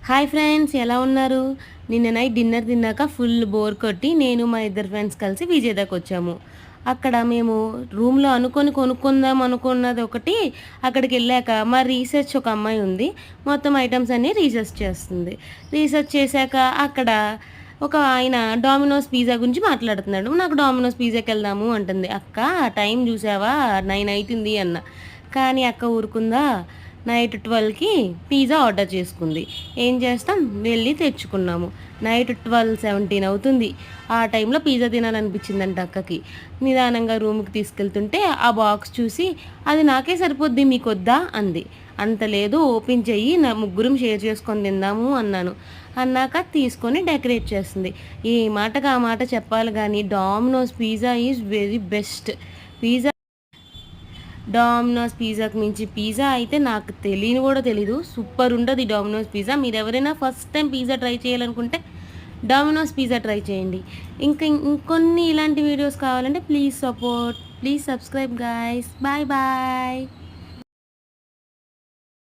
Hi friends, ఎలా ఉన్నారు? నిన్న నైట్ డిన్నర్ తిన్నాక ఫుల్ బోర్ కొట్టి నేను మా ఇద్దరు ఫ్రెండ్స్ కలిసి విజేతకు వచ్చాము. అక్కడ మేము రూమ్లో కొనుక్కుందాం అనుకున్నది ఒకటి. అక్కడికి వెళ్ళాక మా రీసెర్చ్ ఒక అమ్మాయి ఉంది. మొత్తం ఐటమ్స్ అన్నీ రీసెర్చ్ చేస్తుంది. రీసెర్చ్ చేశాక అక్కడ ఒక ఆయన డామినోస్ పిజ్జా గురించి మాట్లాడుతున్నాడు. నాకు డామినోస్ పిజ్జాకి వెళ్దాము అంటుంది. అక్క టైం చూసావా, 9 అవుతుంది అన్న. కానీ అక్క ఊరుకుందా? నైట్ 12కి పిజ్జా ఆర్డర్ చేసుకుంది. ఏం చేస్తాం, వెళ్ళి తెచ్చుకున్నాము. నైట్ 12:17 అవుతుంది. ఆ టైంలో పిజ్జా తినాలనిపించిందంట అక్కకి. నిదానంగా రూమ్కి తీసుకెళ్తుంటే ఆ బాక్స్ చూసి, అది నాకే సరిపోద్ది, మీకొద్దా అంది. అంత లేదు, ఓపెన్ చెయ్యి, నా ముగ్గురం షేర్ చేసుకొని తిందాము అన్నాను. అన్నాక తీసుకొని డెకరేట్ చేస్తుంది. ఏ మాటకు ఆ మాట చెప్పాలి కానీ Domino's pizza is very best. Pizza Domino's పిజ్జాకి మించి పిజ్జా అయితే నాకు తెలియని కూడా తెలీదు. సూపర్ ఉంటుంది డామినోస్ పిజ్జా. మీరు ఎవరైనా ఫస్ట్ టైం పిజ్జా ట్రై చేయాలనుకుంటే డామినోస్ పిజ్జా ట్రై చేయండి. ఇంకా ఇంకొన్ని ఇలాంటి వీడియోస్ కావాలంటే please subscribe guys. Bye bye.